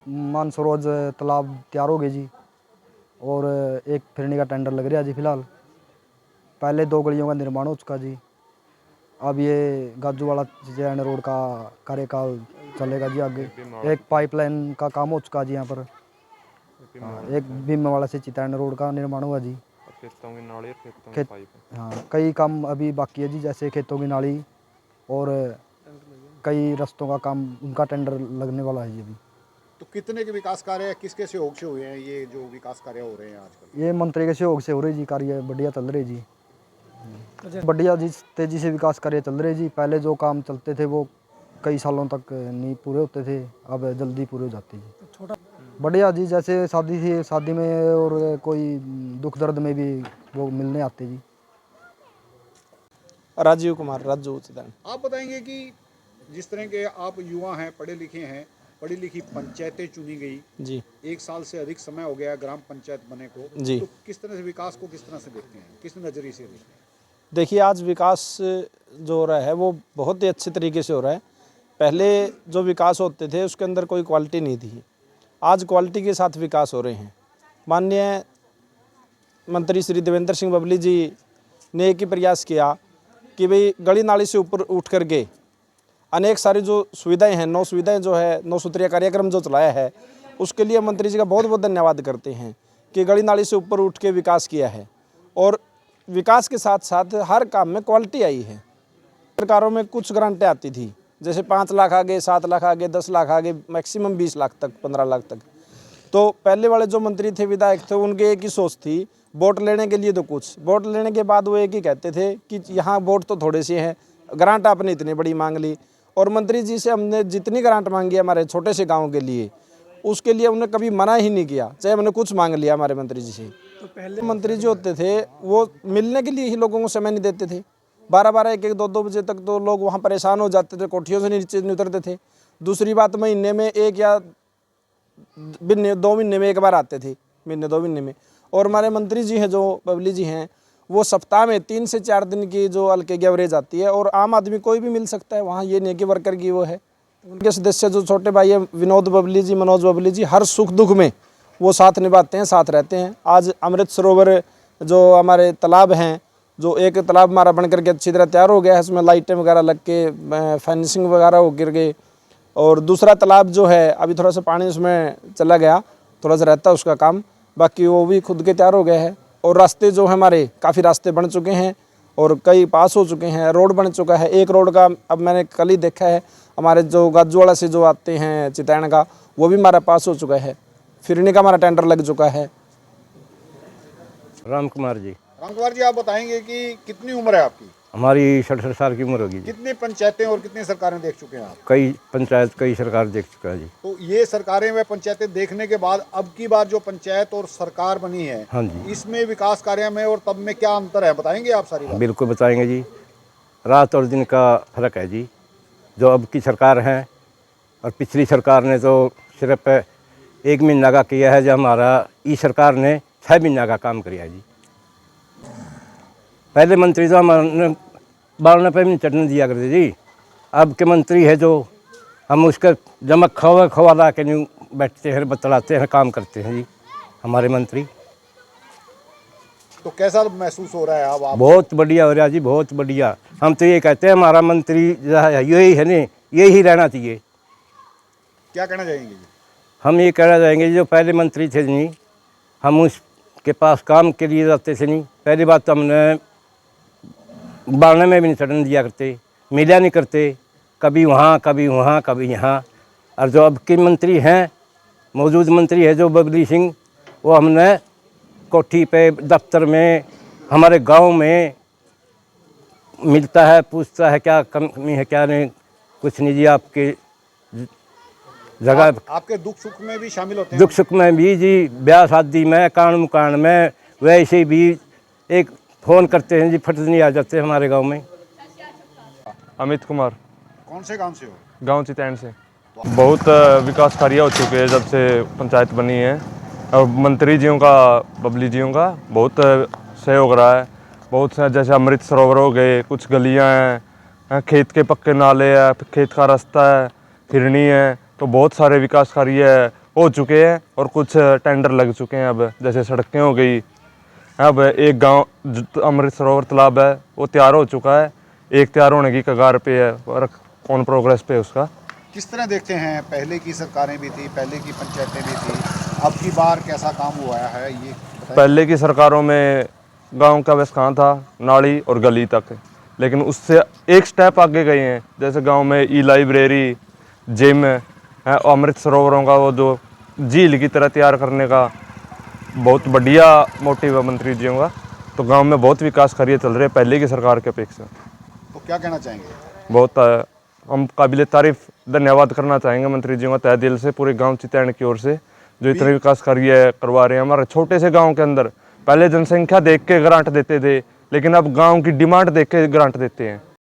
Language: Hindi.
मानसरोवर तालाब तैयार हो गए जी, और एक फिरनी का टेंडर लग रहा है जी फिलहाल। पहले 2 गलियों का निर्माण हो चुका जी। अब ये गाजूवाड़ा चितैन रोड का कार्यकाल चलेगा जी आगे। एक पाइपलाइन का काम हो चुका जी यहाँ पर। एक भीमवाड़ा से चितैन रोड का निर्माण हुआ जी। खेतों की नाली और खेतों की खेत पाइप। हाँ, कई काम अभी बाकी है जी, जैसे खेतों की नाली और कई रास्तों का काम, उनका टेंडर लगने वाला है जी अभी। तो कितने के विकास कार्य किसके सहयोग से हुए हैं, ये जो विकास कार्य हो रहे हैं आजकल? ये मंत्री के सहयोग से हो रही जी, कार्य बढ़िया चल रहे जी। बढ़िया जी, तेजी से विकास कार्य चल रहे जी। पहले जो काम चलते थे वो कई सालों तक नहीं पूरे होते थे, अब जल्दी पूरे हो जाते जी। छोटा बढ़िया जी, जैसे शादी में और कोई दुख दर्द में भी वो मिलने आते जी। राजीव कुमार, राजू चितैन। आप बताएंगे कि जिस तरह के आप युवा हैं, पढ़े लिखे हैं, पढ़ी लिखी पंचायतें चुनी गई जी 1 साल से अधिक समय हो गया ग्राम पंचायत बने को, जी। तो किस तरह से विकास को किस तरह से देखते हैं, किस नज़रिए से देखते हैं? देखिए, आज विकास जो हो रहा है वो बहुत ही अच्छे तरीके से हो रहा है। पहले जो विकास होते थे उसके अंदर कोई क्वालिटी नहीं थी, आज क्वालिटी के साथ विकास हो रहे हैं। माननीय मंत्री श्री देवेंद्र सिंह बबली जी ने एक ही प्रयास किया कि भाई गली नाली से ऊपर उठ करके अनेक सारी जो सुविधाएं हैं, 9 सुविधाएं जो है, 9 सूत्रीय कार्यक्रम जो चलाया है, उसके लिए मंत्री जी का बहुत बहुत धन्यवाद करते हैं कि गली नाली से ऊपर उठ के विकास किया है। और विकास के साथ साथ हर काम में क्वालिटी आई है। सरकारों में कुछ ग्रांटें आती थी, जैसे 5 लाख आ गए, 7 लाख आ गए, 10 लाख आ गए, मैक्सिमम 20 लाख तक, 15 लाख तक। तो पहले वाले जो मंत्री थे, विधायक थे, उनके एक ही सोच थी, वोट लेने के लिए तो कुछ, वोट लेने के बाद वो एक ही कहते थे कि यहाँ वोट तो थोड़े से हैं, ग्रांट आपने इतनी बड़ी मांग ली। और मंत्री जी से हमने जितनी ग्रांट मांगी है हमारे छोटे से गाँव के लिए, उसके लिए उन्होंने कभी मना ही नहीं किया, चाहे हमने कुछ मांग लिया हमारे मंत्री जी से। तो पहले मंत्री जी होते थे वो मिलने के लिए ही लोगों को समय नहीं देते थे। 12-12, 1-1, 2-2 बजे तक तो लोग वहाँ परेशान हो जाते थे, कोठियों से नीचे नहीं उतरते थे। दूसरी बात, महीने में 1 या 2 महीने में एक बार आते थे, महीने 2 महीने में। और हमारे मंत्री जी हैं जो बबली जी हैं, वो सप्ताह में 3 से 4 दिन की जो हल्के की एवरेज आती है, और आम आदमी कोई भी मिल सकता है वहाँ, ये नहीं कि वर्कर की वो है। उनके सदस्य जो छोटे भाई है विनोद बबली जी, मनोज बबली जी, हर सुख दुख में वो साथ निभाते हैं, साथ रहते हैं। आज अमृत सरोवर जो हमारे तालाब हैं, जो एक तालाब हमारा बन करके अच्छी तरह तैयार हो गया है, इसमें लाइटें वगैरह लग के फिनिशिंग वगैरह हो गिर गए। और दूसरा तालाब जो है अभी थोड़ा सा पानी उसमें चला गया, थोड़ा सा रहता है उसका काम, बाकी वो भी खुद के तैयार हो गए हैं। और रास्ते जो है हमारे काफ़ी रास्ते बन चुके हैं और कई पास हो चुके हैं, रोड बन चुका है। एक रोड का अब मैंने कल ही देखा है, हमारे जो गाजूवाड़ा से जो आते हैं चितैन का, वो भी हमारा पास हो चुका है। फिरनी का हमारा टेंडर लग चुका है। राम कुमार जी। राम कुमार जी, आप बताएंगे कि कितनी उम्र है आपकी? हमारी 67 साल की उम्र होगी जी। कितनी पंचायतें और कितनी सरकारें देख चुके हैं आप? कई पंचायत, कई सरकार देख चुका है जी। तो ये सरकारें व पंचायतें देखने के बाद अब की बार जो पंचायत और सरकार बनी है, हाँ जी, इसमें विकास कार्य में और तब में क्या अंतर है, बताएंगे आप सारी बात? बिल्कुल बताएंगे जी। रात और दिन का फर्क है जी। जो अब की सरकार है और पिछली सरकार ने तो सिर्फ 1 महीना का किया है, जो हमारा इस सरकार ने 6 महीना का काम किया है जी। पहले मंत्री तो हमारे बालने पे भी चटनी दिया करते जी। अब के मंत्री है जो हम उसका जमा खवा ला के नहीं बैठते हैं, बतलाते हैं, काम करते हैं जी हमारे मंत्री। तो कैसा महसूस हो रहा है अब आप? बहुत बढ़िया हो रहा जी, बहुत बढ़िया। हम तो ये कहते हैं हमारा मंत्री जो है यही है ना, यही रहना चाहिए। क्या कहना चाहेंगे जी? हम ये कहना चाहेंगे जो पहले मंत्री थे नहीं, हम उसके पास काम के लिए जाते थे नहीं। पहली बात तो हमने बालने में भी नहीं चढ़ने दिया करते, मिला नहीं करते, कभी वहाँ कभी वहाँ कभी यहाँ। और जो अब के मंत्री हैं, मौजूद मंत्री है जो बबली सिंह, वो हमने कोठी पे, दफ्तर में, हमारे गांव में मिलता है, पूछता है क्या कमी है क्या नहीं, कुछ नहीं जी। आपके जगह आपके दुख सुख में भी शामिल होते हैं? दुख सुख में भी जी, ब्याह शादी में, कान मुकान में, वैसे भी एक फ़ोन करते हैं जी, फट नहीं आ जाते हमारे गांव में। अमित कुमार। कौन से गांव से हो? गांव चितैन से। बहुत विकास कार्य हो चुके हैं जब से पंचायत बनी है, और मंत्री जियों का, बबली जियों का बहुत सहयोग रहा है। बहुत से जैसे अमृत सरोवर हो गए, कुछ गलियां हैं, खेत के पक्के नाले हैं, खेत का रास्ता है, फिरनी है, तो बहुत सारे विकास कार्य है। हो चुके हैं और कुछ टेंडर लग चुके हैं। अब जैसे सड़कें हो गई, अब एक गांव अमृत सरोवर तालाब है वो तैयार हो चुका है, एक तैयार होने की कगार पे है और ऑन प्रोग्रेस पे है उसका। किस तरह देखते हैं, पहले की सरकारें भी थी, पहले की पंचायतें भी थी, अब की बार कैसा काम हुआ है ये बताइए। पहले की सरकारों में गांव का बस कहाँ था, नाली और गली तक, लेकिन उससे एक स्टेप आगे गए हैं। जैसे गांव में ई लाइब्रेरी, जिम है, अमृत सरोवरों का वो जो झील की तरह तैयार करने का बहुत बढ़िया मोटिव है मंत्री जियों का। तो गांव में बहुत विकास कार्य चल रहे हैं पहले की सरकार की अपेक्षा। तो क्या कहना चाहेंगे? बहुत हम काबिले तारीफ धन्यवाद करना चाहेंगे मंत्री जी का तहे दिल से, पूरे गांव चितैन की ओर से जो इतने विकास कार्य करवा रहे हैं। हमारे छोटे से गांव के अंदर पहले जनसंख्या देख के ग्रांट देते थे, लेकिन अब गांव की डिमांड देख के ग्रांट देते हैं।